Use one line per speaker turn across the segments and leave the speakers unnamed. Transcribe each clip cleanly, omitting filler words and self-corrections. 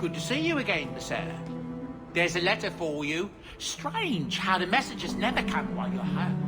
Good to see you again, sir. There's a letter for you. Strange how the messages never come while you're home.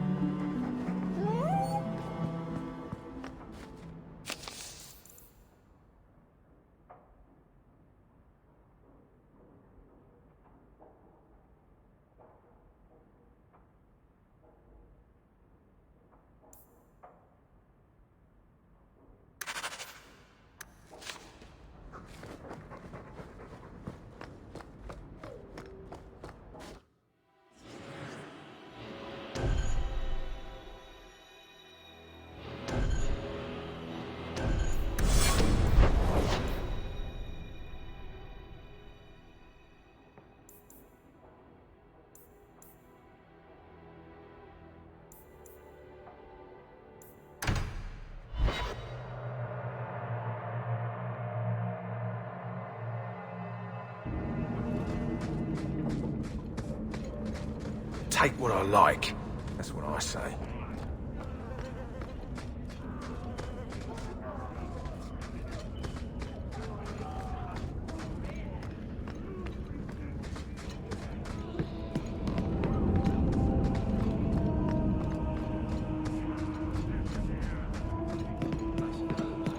Take what I like. That's what I say.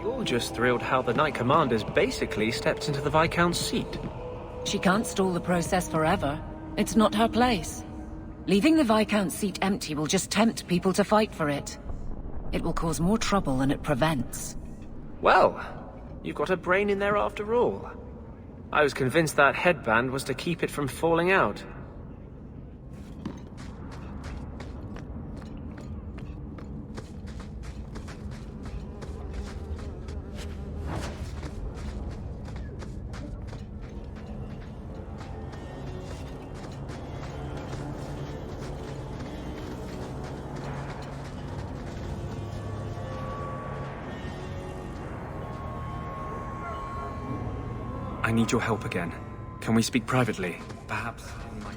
You're just thrilled how the Knight Commander's basically stepped into the Viscount's seat.
She can't stall the process forever. It's not her place. Leaving the Viscount's seat empty will just tempt people to fight for it. It will cause more trouble than it prevents.
Well, you've got a brain in there after all. I was convinced that headband was to keep it from falling out. I need your help again. Can we speak privately? Perhaps in my...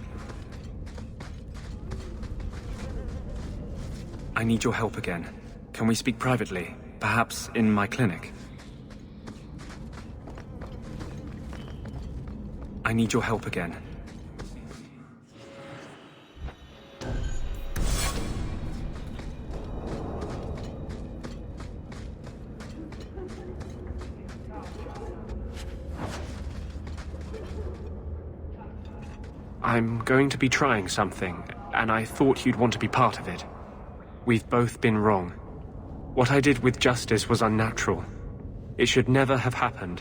I need your help again. Can we speak privately? Perhaps in my clinic? I need your help again. I'm going to be trying something, and I thought you'd want to be part of it. We've both been wrong. What I did with Justice was unnatural. It should never have happened.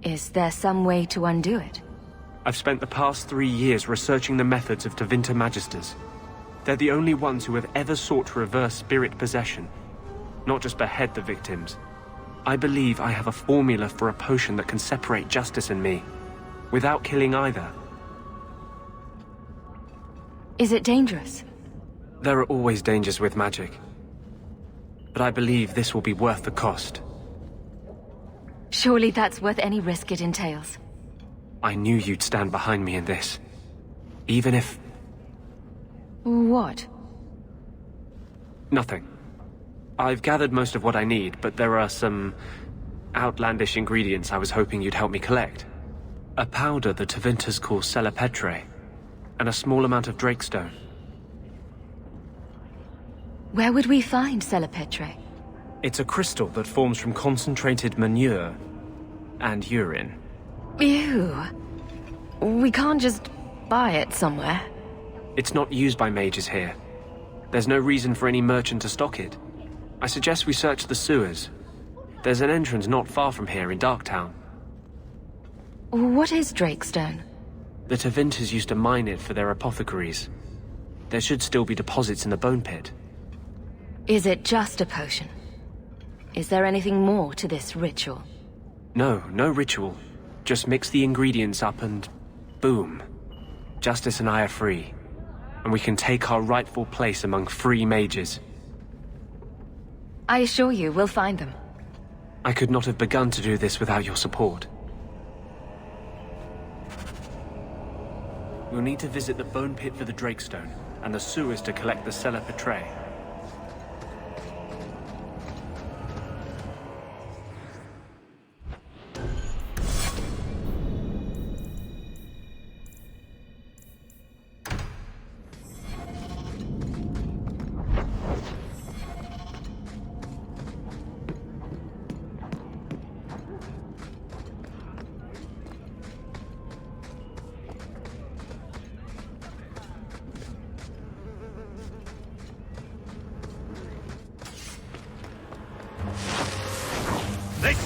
Is there some way to undo it?
I've spent the past 3 years researching the methods of Tevinter Magisters. They're the only ones who have ever sought to reverse spirit possession, not just behead the victims. I believe I have a formula for a potion that can separate Justice and me, without killing either.
Is it dangerous?
There are always dangers with magic. But I believe this will be worth the cost.
Surely that's worth any risk it entails.
I knew you'd stand behind me in this. Even if...
What?
Nothing. I've gathered most of what I need, but there are some outlandish ingredients I was hoping you'd help me collect. A powder the Tevinters call Celepetre, and a small amount of Drakestone.
Where would we find Celepetre?
It's a crystal that forms from concentrated manure and urine.
Ew. We can't just buy it somewhere.
It's not used by mages here. There's no reason for any merchant to stock it. I suggest we search the sewers. There's an entrance not far from here in Darktown.
What is Drakestone?
The Tevinters used to mine it for their apothecaries. There should still be deposits in the bone pit.
Is it just a potion? Is there anything more to this ritual?
No, no ritual. Just mix the ingredients up and... boom. Justice and I are free. And we can take our rightful place among free mages.
I assure you, we'll find them.
I could not have begun to do this without your support. We'll need to visit the bone pit for the Drakestone, and the sewers to collect the Celepetre.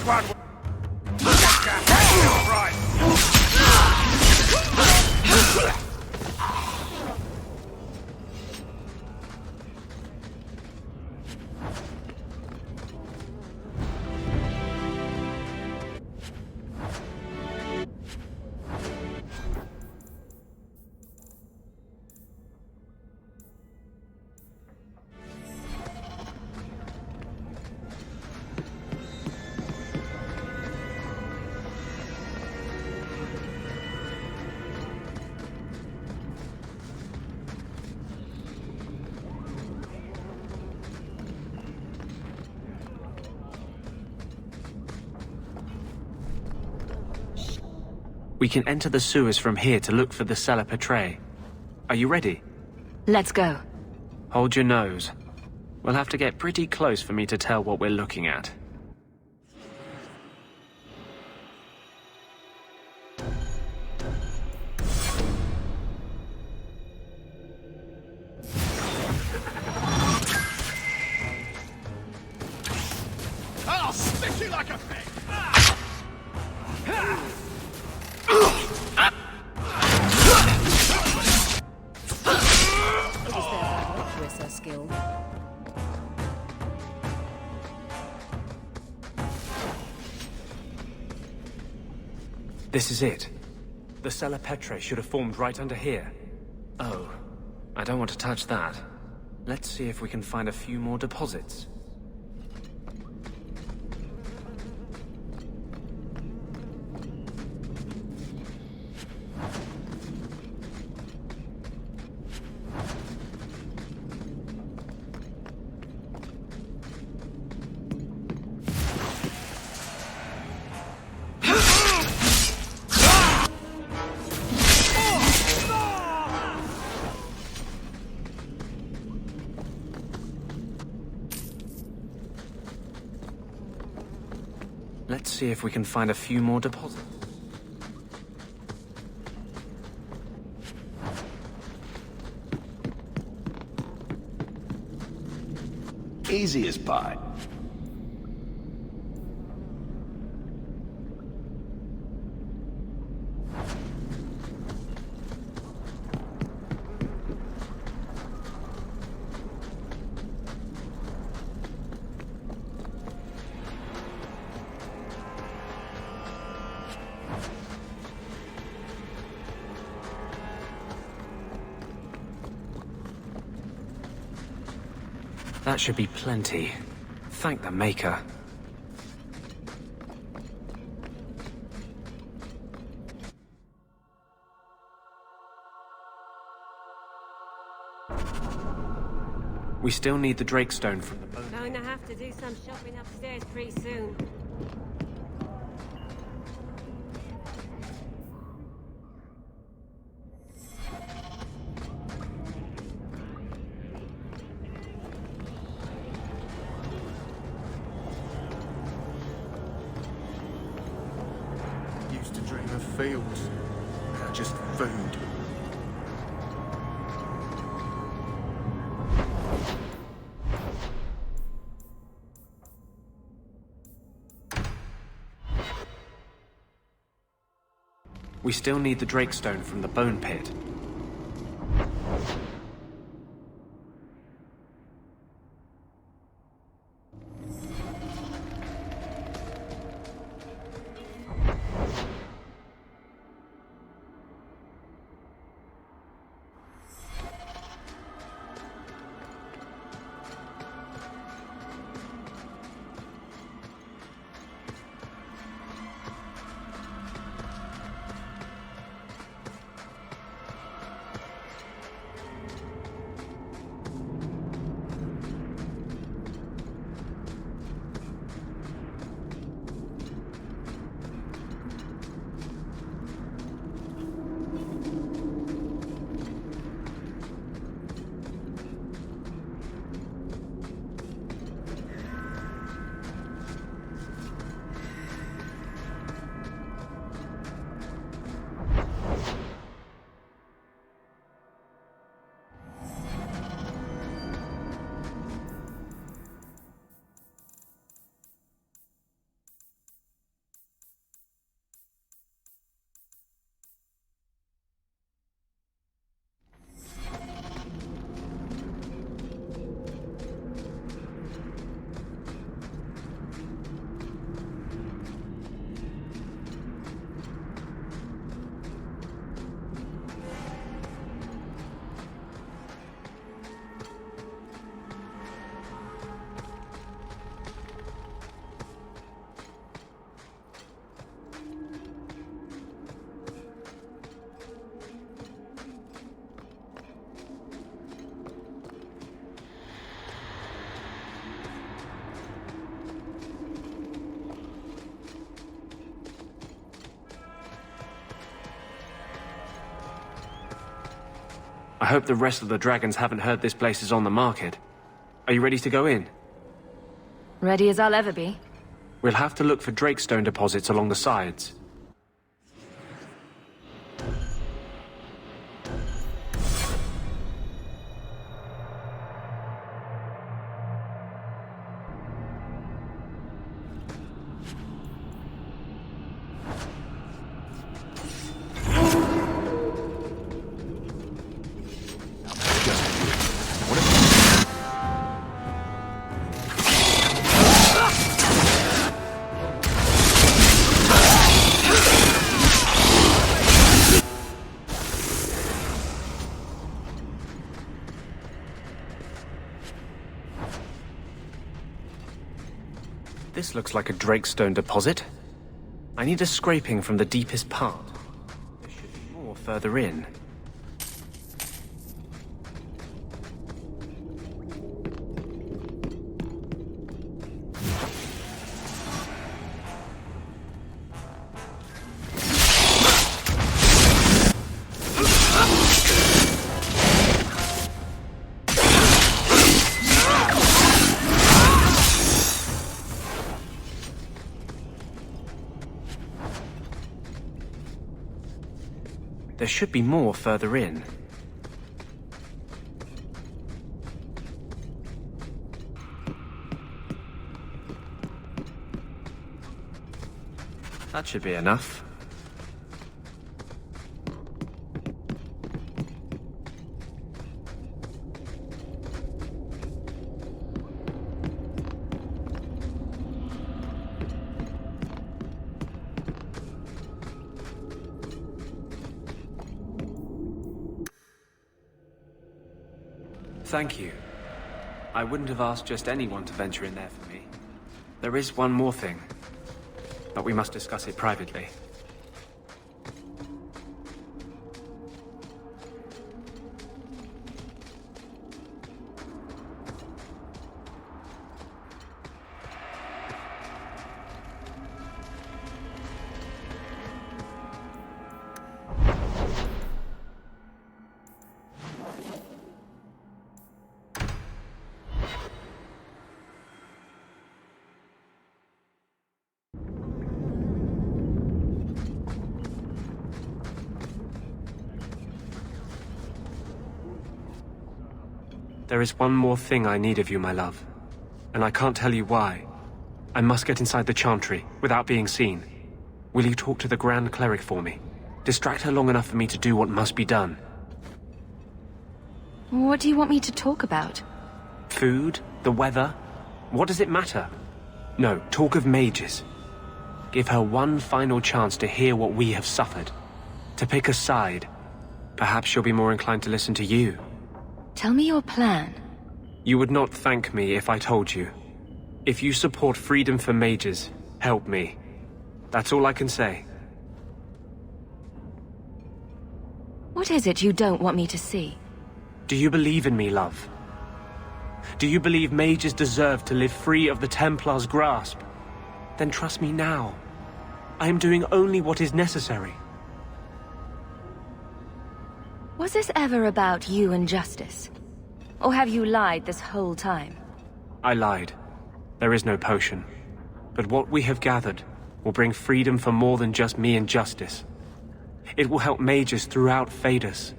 one. Right.
We can enter the sewers from here to look for the cellar Petray. Are you ready?
Let's go.
Hold your nose. We'll have to get pretty close for me to tell what we're looking at.
I'll stick you like a pig!
Skill.
This is it. The cellar Petray should have formed right under here. Oh, I don't want to touch that. Let's see if we can find a few more deposits. Let's see if we can find a few more deposits.
Easy as pie.
That should be plenty. Thank the Maker. We still need the Drakestone from the bone.
Going to have to do some shopping upstairs pretty soon.
Used to dream of fields. Now just food.
We still need the Drakestone from the Bone Pit. I hope the rest of the dragons haven't heard this place is on the market. Are you ready to go in?
Ready as I'll ever be.
We'll have to look for Drakestone deposits along the sides. This looks like a Drakestone deposit. I need a scraping from the deepest part. There should be more further in. There should be more further in. That should be enough. Thank you. I wouldn't have asked just anyone to venture in there for me. There is one more thing, but we must discuss it privately. There is one more thing I need of you, my love. And I can't tell you why. I must get inside the Chantry, without being seen. Will you talk to the Grand Cleric for me? Distract her long enough for me to do what must be done.
What do you want me to talk about?
Food? The weather? What does it matter? No, talk of mages. Give her one final chance to hear what we have suffered. To pick a side. Perhaps she'll be more inclined to listen to you.
Tell me your plan.
You would not thank me if I told you. If you support freedom for mages, help me. That's all I can say.
What is it you don't want me to see?
Do you believe in me, love? Do you believe mages deserve to live free of the Templar's grasp? Then trust me now. I am doing only what is necessary.
Was this ever about you and justice? Or have you lied this whole time?
I lied. There is no potion. But what we have gathered will bring freedom for more than just me and justice. It will help mages throughout Phaedus.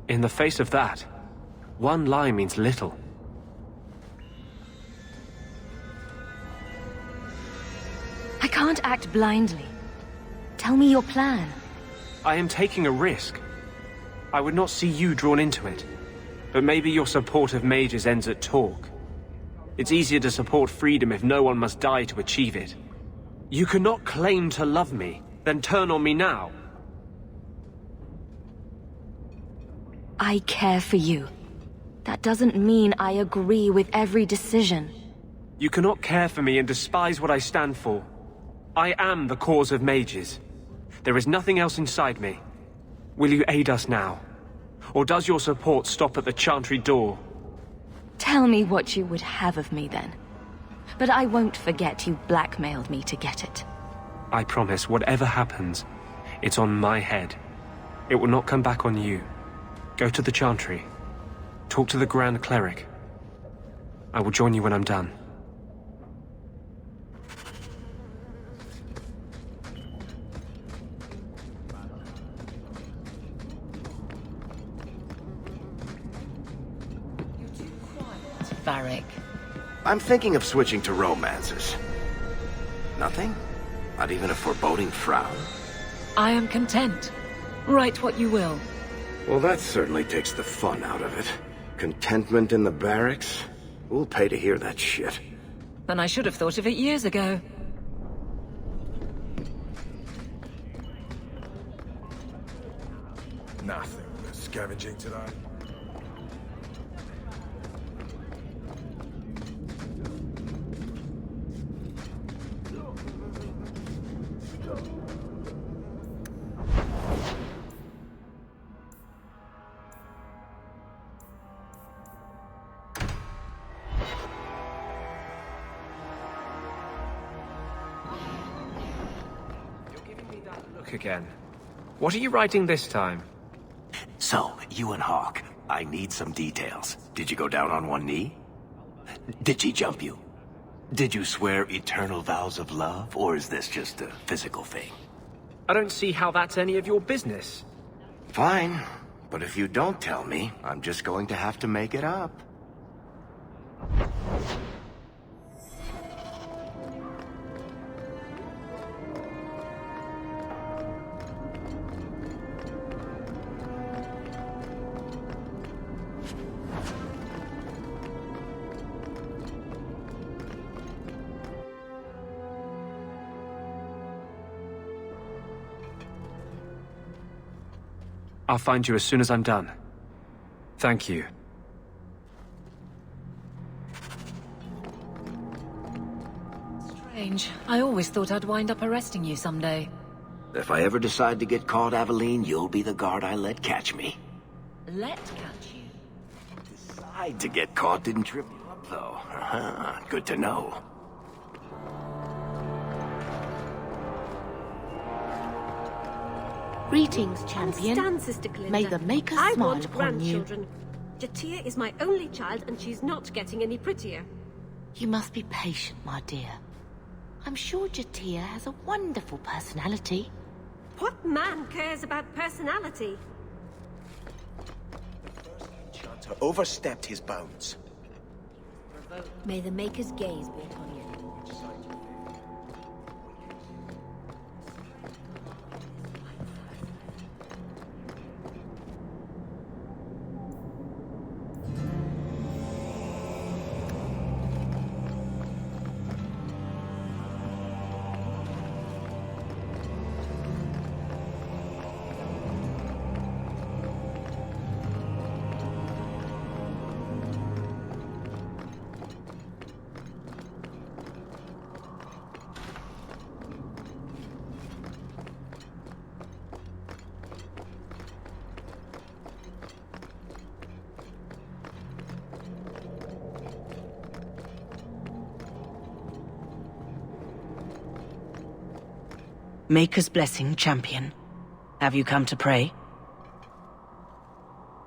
In the face of that, one lie means little.
I can't act blindly. Tell me your plan.
I am taking a risk. I would not see you drawn into it. But maybe your support of mages ends at talk. It's easier to support freedom if no one must die to achieve it. You cannot claim to love me, then turn on me now.
I care for you. That doesn't mean I agree with every decision.
You cannot care for me and despise what I stand for. I am the cause of mages. There is nothing else inside me. Will you aid us now? Or does your support stop at the Chantry door?
Tell me what you would have of me then. But I won't forget you blackmailed me to get it.
I promise, whatever happens, it's on my head. It will not come back on you. Go to the Chantry. Talk to the Grand Cleric. I will join you when I'm done.
Varric.
I'm thinking of switching to romances. Nothing? Not even a foreboding frown?
I am content. Write what you will.
Well, that certainly takes the fun out of it. Contentment in the barracks? Who'll pay to hear that shit?
Then I should have thought of it years ago.
Nothing. Scavenging today.
Look again. What are you writing this time?
So, you and Hawk, I need some details. Did you go down on one knee? Did she jump you? Did you swear eternal vows of love, or is this just a physical thing?
I don't see how that's any of your business.
Fine, but if you don't tell me, I'm just going to have to make it up.
I'll find you as soon as I'm done. Thank you.
Strange. I always thought I'd wind up arresting you someday.
If I ever decide to get caught, Aveline, you'll be the guard I let catch me.
Let catch you?
Decide to get caught didn't trip you up, though. Good to know.
Greetings, champion.
Understand, Sister Glinda.
May the Maker
I
smile
want
upon you.
grandchildren. Jatia is my only child, and she's not getting any prettier.
You must be patient, my dear. I'm sure Jatia has a wonderful personality.
What man cares about personality?
Enchanter overstepped his bounds.
May the Maker's gaze be upon you.
Maker's blessing, champion. Have you come to pray?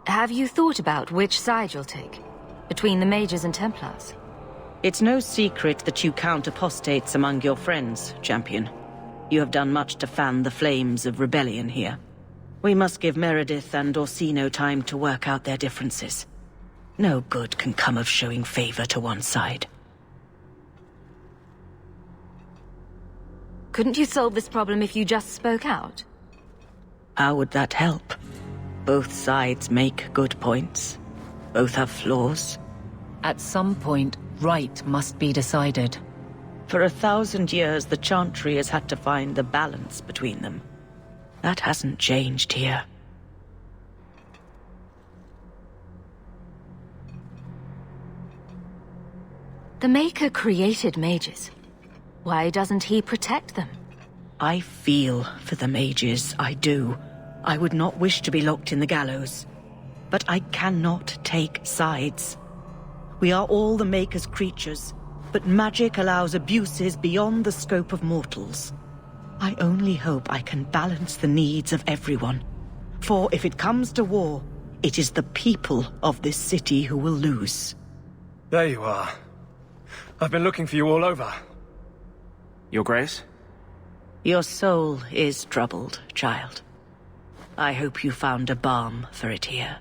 Have you thought about which side you'll take? Between the Mages and Templars?
It's no secret that you count apostates among your friends, champion. You have done much to fan the flames of rebellion here. We must give Meredith and Orsino time to work out their differences. No good can come of showing favor to one side.
Couldn't you solve this problem if you just spoke out?
How would that help? Both sides make good points. Both have flaws.
At some point, right must be decided.
For 1,000 years, the Chantry has had to find the balance between them. That hasn't changed here.
The Maker created mages. Why doesn't he protect them?
I feel for the mages, I do. I would not wish to be locked in the gallows. But I cannot take sides. We are all the Maker's creatures, but magic allows abuses beyond the scope of mortals. I only hope I can balance the needs of everyone. For if it comes to war, It is the people of this city who will lose.
There you are. I've been looking for you all over. Your Grace?
Your soul is troubled, child. I hope you found a balm for it here.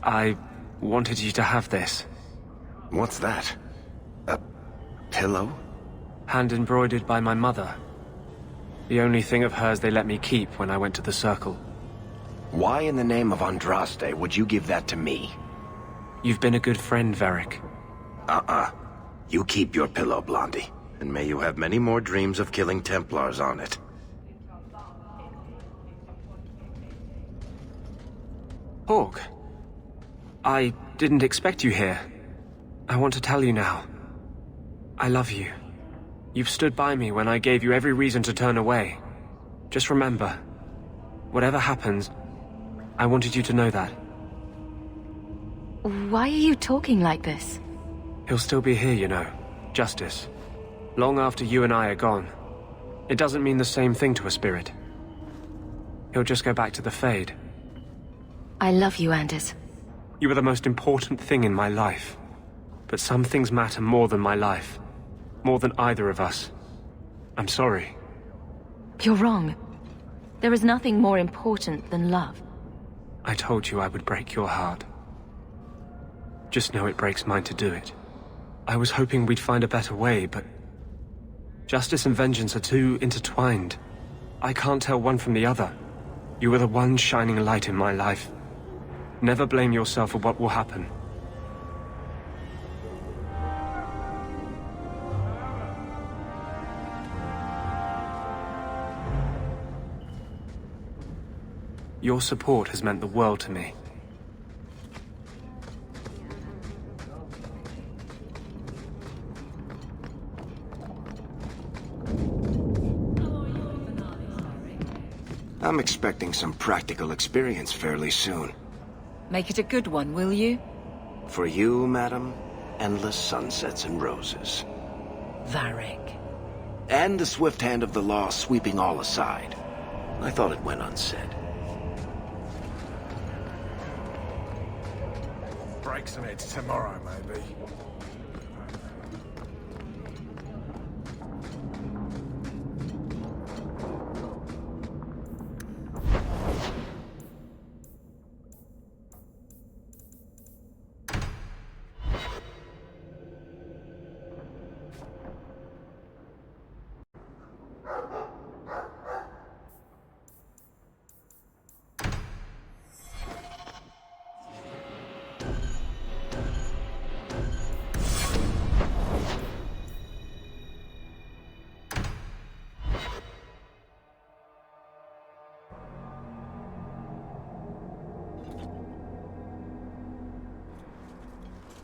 I wanted you to have this.
What's that? A pillow?
Hand embroidered by my mother. The only thing of hers they let me keep when I went to the Circle.
Why in the name of Andraste would you give that to me?
You've been a good friend, Varric.
You keep your pillow, Blondie. And may you have many more dreams of killing Templars on it.
Hawk. I didn't expect you here. I want to tell you now. I love you. You've stood by me when I gave you every reason to turn away. Just remember, whatever happens, I wanted you to know that.
Why are you talking like this?
He'll still be here, you know. Justice. Long after you and I are gone. It doesn't mean the same thing to a spirit. He'll just go back to the Fade.
I love you, Anders.
You were the most important thing in my life. But some things matter more than my life. More than either of us. I'm sorry.
You're wrong. There is nothing more important than love.
I told you I would break your heart. Just know it breaks mine to do it. I was hoping we'd find a better way, but... justice and vengeance are too intertwined. I can't tell one from the other. You were the one shining light in my life. Never blame yourself for what will happen. Your support has meant the world to me.
I'm expecting some practical experience fairly soon.
Make it a good one, will you?
For you, madam, endless sunsets and roses.
Varric.
And the swift hand of the law sweeping all aside. I thought it went unsaid.
Break some heads tomorrow, maybe.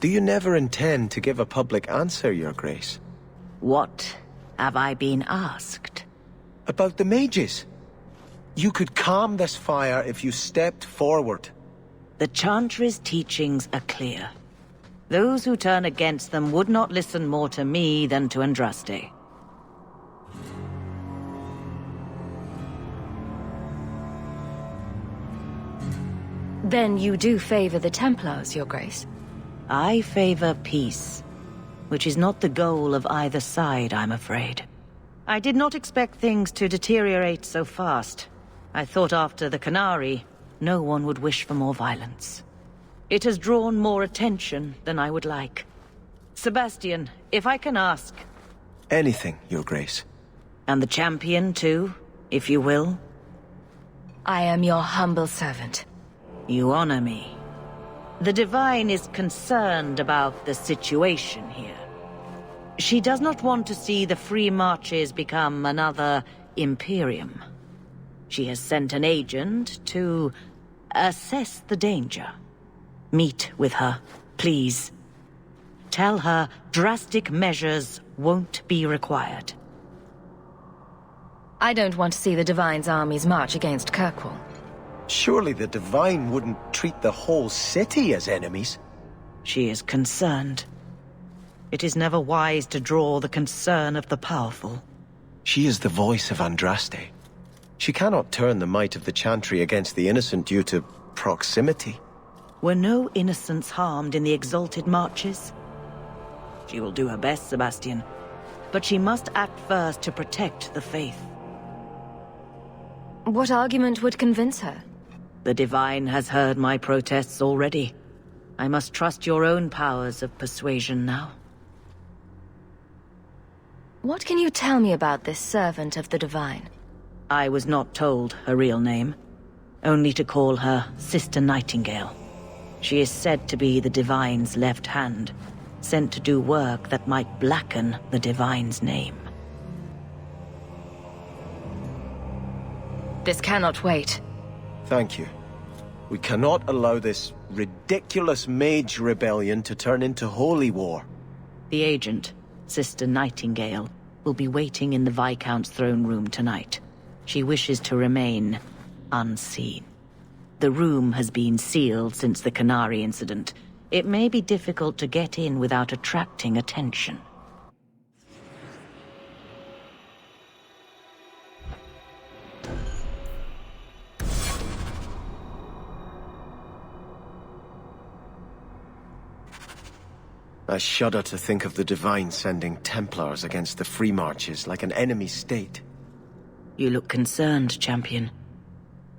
Do you never intend to give a public answer, Your Grace?
What have I been asked?
About the mages. You could calm this fire if you stepped forward.
The Chantry's teachings are clear. Those who turn against them would not listen more to me than to Andraste.
Then you do favor the Templars, Your Grace?
I favor peace, which is not the goal of either side, I'm afraid. I did not expect things to deteriorate so fast. I thought after the Canary, no one would wish for more violence. It has drawn more attention than I would like. Sebastian, if I can ask...
Anything, Your Grace.
And the champion, too, if you will?
I am your humble servant.
You honor me. The Divine is concerned about the situation here. She does not want to see the Free Marches become another Imperium. She has sent an agent to assess the danger. Meet with her, please. Tell her drastic measures won't be required.
I don't want to see the Divine's armies march against Kirkwall.
Surely the Divine wouldn't treat the whole city as enemies.
She is concerned. It is never wise to draw the concern of the powerful.
She is the voice of Andraste. She cannot turn the might of the Chantry against the innocent due to proximity.
Were no innocents harmed in the exalted marches? She will do her best, Sebastian. But she must act first to protect the faith.
What argument would convince her?
The Divine has heard my protests already. I must trust your own powers of persuasion now.
What can you tell me about this servant of the Divine?
I was not told her real name, only to call her Sister Nightingale. She is said to be the Divine's left hand, sent to do work that might blacken the Divine's name.
This cannot wait.
Thank you. We cannot allow this ridiculous mage rebellion to turn into holy war.
The agent, Sister Nightingale, will be waiting in the Viscount's throne room tonight. She wishes to remain unseen. The room has been sealed since the Canary incident. It may be difficult to get in without attracting attention.
I shudder to think of the Divine sending Templars against the Free Marches like an enemy state.
You look concerned, Champion.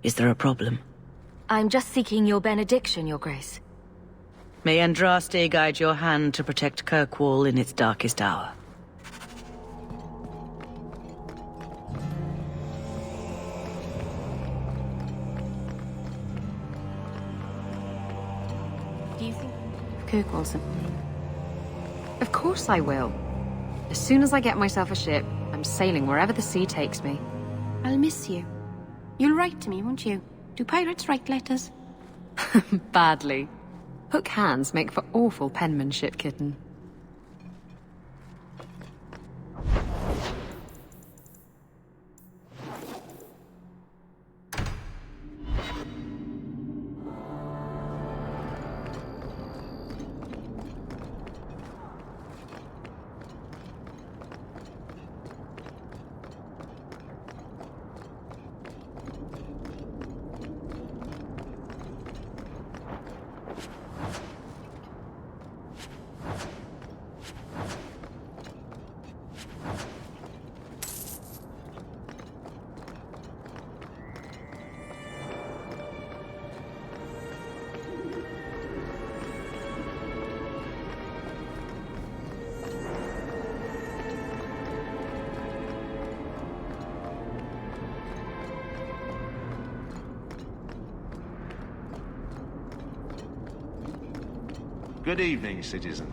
Is there a problem?
I'm just seeking your benediction, Your Grace.
May Andraste guide your hand to protect Kirkwall in its darkest hour.
Do you think Kirkwall? Of course I will. As soon as I get myself a ship, I'm sailing wherever the sea takes me.
I'll miss you. You'll write to me, won't you? Do pirates write letters?
Badly. Hook hands make for awful penmanship, kitten.
Good evening, citizen.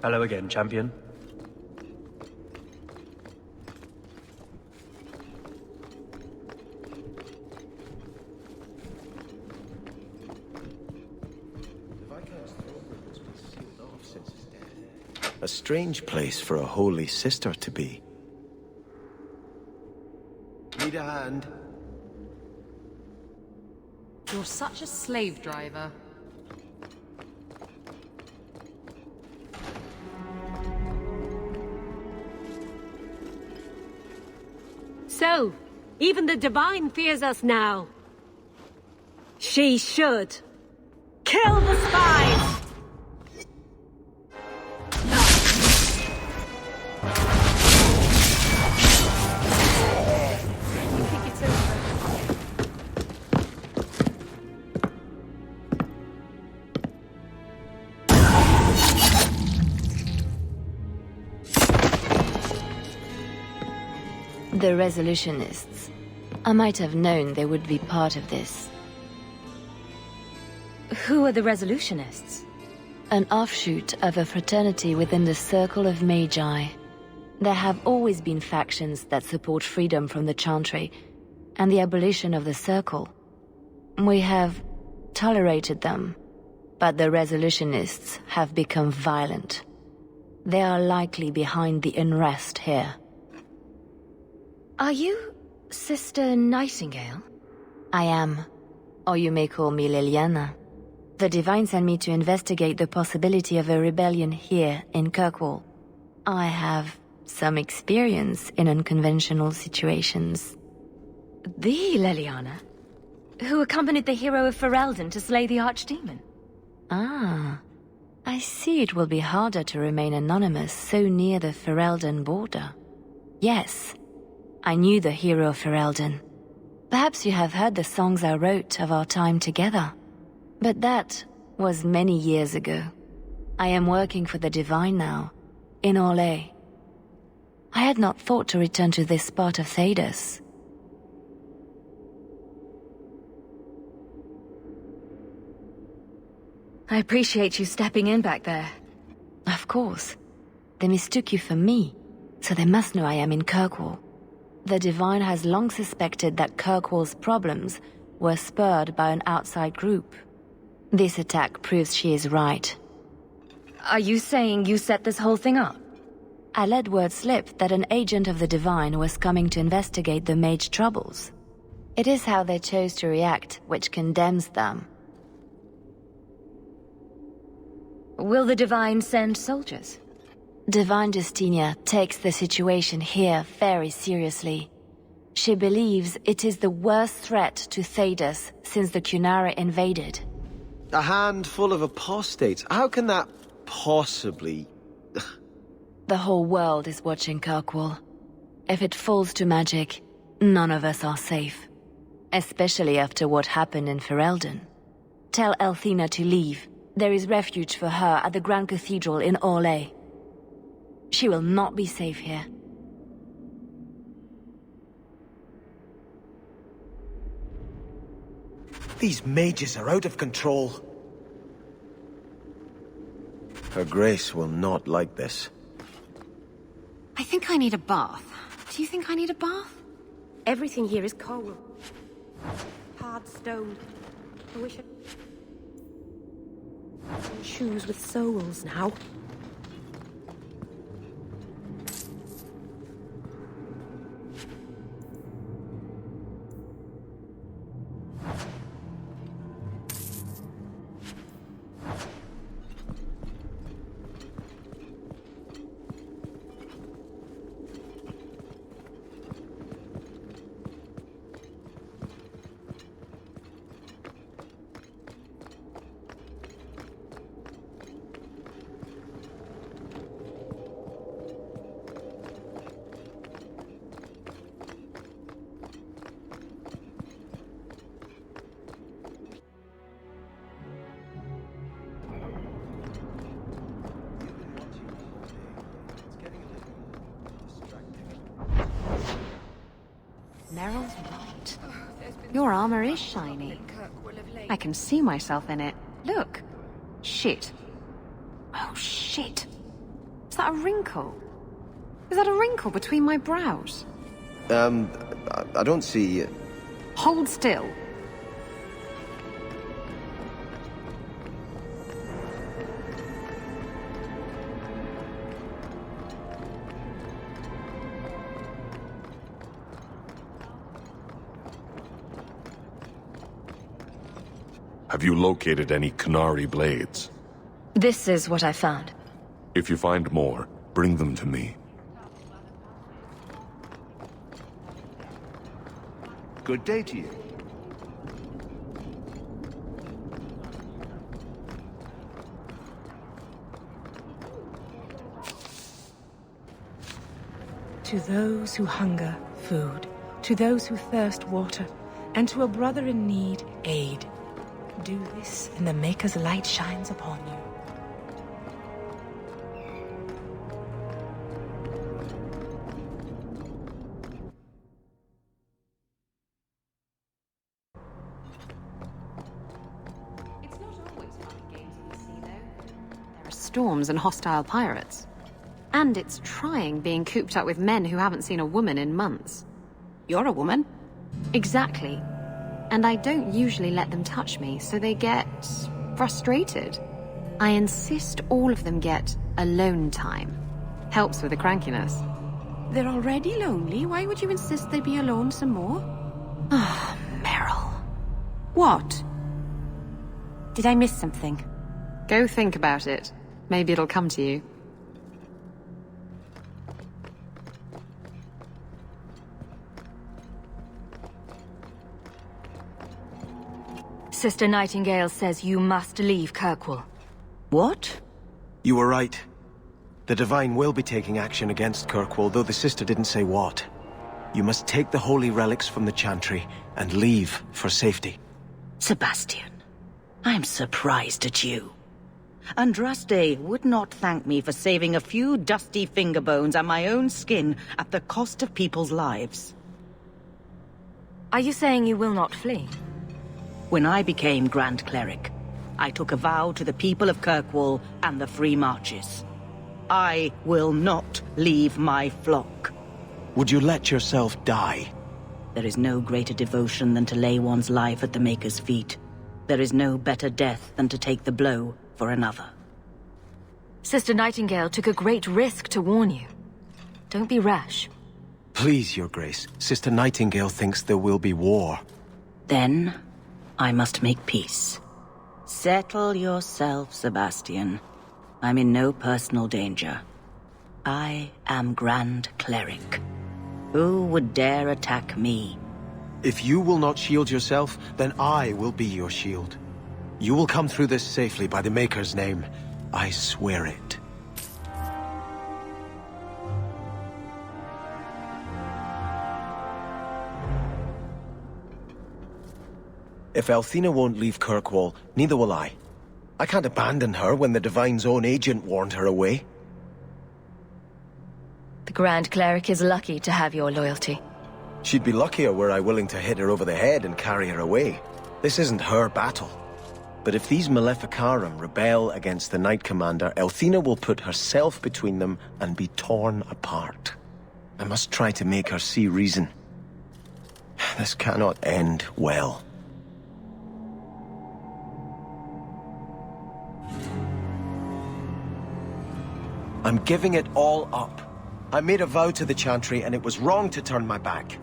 Hello again, Champion.
A strange place for a holy sister to be. Need a hand?
You're such a slave driver.
So, even the Divine fears us now. She should. Kill the spies!
The Resolutionists. I might have known they would be part of this. Who are the Resolutionists? An offshoot of a fraternity within the Circle of Magi. There have always been factions that support freedom from the Chantry and the abolition of the Circle. We have tolerated them, but the Resolutionists have become violent. They are likely behind the unrest here.
Are you Sister Nightingale?
I am, or you may call me Liliana. The Divine sent me to investigate the possibility of a rebellion here in Kirkwall. I have some experience in unconventional situations.
The Liliana? Who accompanied the hero of Ferelden to slay the Archdemon?
Ah, I see it will be harder to remain anonymous so near the Ferelden border. Yes, I knew the hero of Ferelden. Perhaps you have heard the songs I wrote of our time together. But that was many years ago. I am working for the Divine now, in Orlais. I had not thought to return to this part of Thedas.
I appreciate you stepping in back there.
Of course. They mistook you for me, so they must know I am in Kirkwall. The Divine has long suspected that Kirkwall's problems were spurred by an outside group. This attack proves she is right.
Are you saying you set this whole thing up?
I let word slip that an agent of the Divine was coming to investigate the Mage troubles. It is how they chose to react which condemns them.
Will the Divine send soldiers?
Divine Justinia takes the situation here very seriously. She believes it is the worst threat to Thedas since the Cunara invaded.
A handful of apostates. How can that possibly...
The whole world is watching Kirkwall. If it falls to magic, none of us are safe. Especially after what happened in Ferelden. Tell Elthina to leave. There is refuge for her at the Grand Cathedral in Orlais. She will not be safe here.
These mages are out of control. Her Grace will not like this.
I think I need a bath. Do you think I need a bath?
Everything here is cold. Hard stone. I wish I... Shoes with soles now.
Meryl's right. Your armor is shiny. I can see myself in it. Look. Shit. Oh, shit. Is that a wrinkle? Is that a wrinkle between my brows?
I don't see...
Hold still.
Have you located any Qunari blades?
This is what I found.
If you find more, bring them to me.
Good day to you.
To those who hunger, food. To those who thirst, water. And to a brother in need, aid. Do this, and the Maker's light shines upon you.
It's not always fun and games on the sea, though. There are storms and hostile pirates. And it's trying being cooped up with men who haven't seen a woman in months. You're a woman. Exactly. And I don't usually let them touch me, so they get frustrated. I insist all of them get alone time. Helps with the crankiness.
They're already lonely. Why would you insist they be alone some more?
Ah, Meryl.
What?
Did I miss something? Go think about it. Maybe it'll come to you.
Sister Nightingale says you must leave Kirkwall.
What? You were right. The Divine will be taking action against Kirkwall, though the sister didn't say what. You must take the holy relics from the Chantry and leave for safety.
Sebastian, I'm surprised at you. Andraste would not thank me for saving a few dusty finger bones and my own skin at the cost of people's lives.
Are you saying you will not flee?
When I became Grand Cleric, I took a vow to the people of Kirkwall and the Free Marches. I will not leave my flock.
Would you let yourself die?
There is no greater devotion than to lay one's life at the Maker's feet. There is no better death than to take the blow for another.
Sister Nightingale took a great risk to warn you. Don't be rash.
Please, Your Grace. Sister Nightingale thinks there will be war.
Then, I must make peace. Settle yourself, Sebastian. I'm in no personal danger. I am Grand Cleric. Who would dare attack me?
If you will not shield yourself, then I will be your shield. You will come through this safely by the Maker's name. I swear it. If Althena won't leave Kirkwall, neither will I. I can't abandon her when the Divine's own agent warned her away.
The Grand Cleric is lucky to have your loyalty.
She'd be luckier were I willing to hit her over the head and carry her away. This isn't her battle. But if these Maleficarum rebel against the Knight Commander, Althena will put herself between them and be torn apart. I must try to make her see reason. This cannot end well. I'm giving it all up. I made a vow to the Chantry, and it was wrong to turn my back.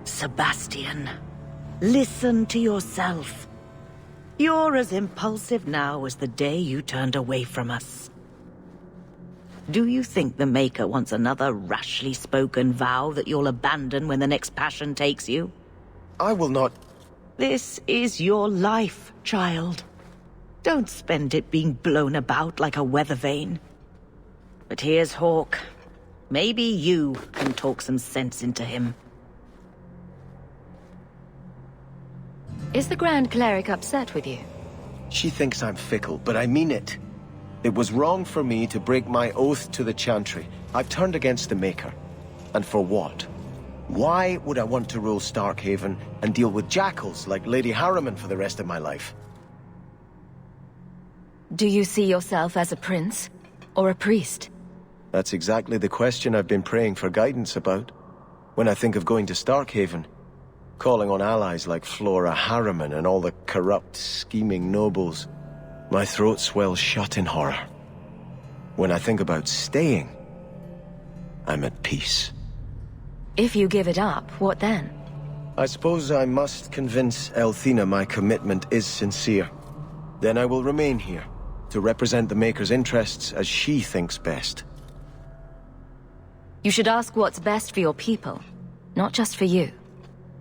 Sebastian, listen to yourself. You're as impulsive now as the day you turned away from us. Do you think the Maker wants another rashly spoken vow that you'll abandon when the next passion takes you?
I will not...
This is your life, child. Don't spend it being blown about like a weather vane. But here's Hawke. Maybe you can talk some sense into him.
Is the Grand Cleric upset with you?
She thinks I'm fickle, but I mean it. It was wrong for me to break my oath to the Chantry. I've turned against the Maker. And for what? Why would I want to rule Starkhaven and deal with jackals like Lady Harriman for the rest of my life?
Do you see yourself as a prince? Or a priest?
That's exactly the question I've been praying for guidance about. When I think of going to Starkhaven, calling on allies like Flora Harriman and all the corrupt, scheming nobles, my throat swells shut in horror. When I think about staying, I'm at peace.
If you give it up, what then?
I suppose I must convince Althena my commitment is sincere. Then I will remain here, to represent the Maker's interests as she thinks best.
You should ask what's best for your people, not just for you.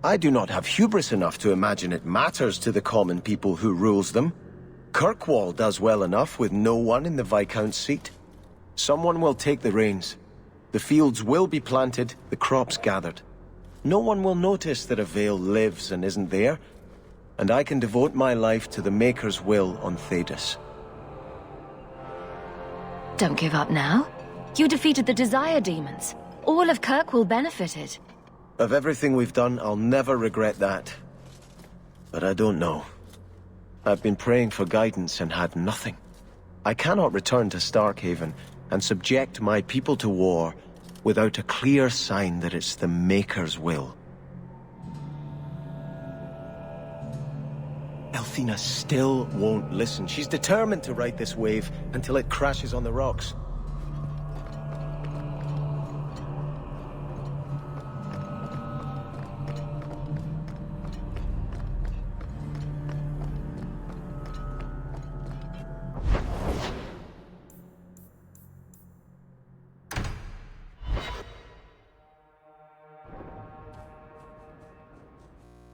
I do not have hubris enough to imagine it matters to the common people who rules them. Kirkwall does well enough with no one in the Viscount's seat. Someone will take the reins. The fields will be planted, the crops gathered. No one will notice that a Vale lives and isn't there, and I can devote my life to the Maker's will on Thedas.
Don't give up now. You defeated the Desire Demons. All of Kirkwall benefited.
Of everything we've done, I'll never regret that. But I don't know. I've been praying for guidance and had nothing. I cannot return to Starkhaven, and subject my people to war without a clear sign that it's the Maker's will. Elthina still won't listen. She's determined to ride this wave until it crashes on the rocks.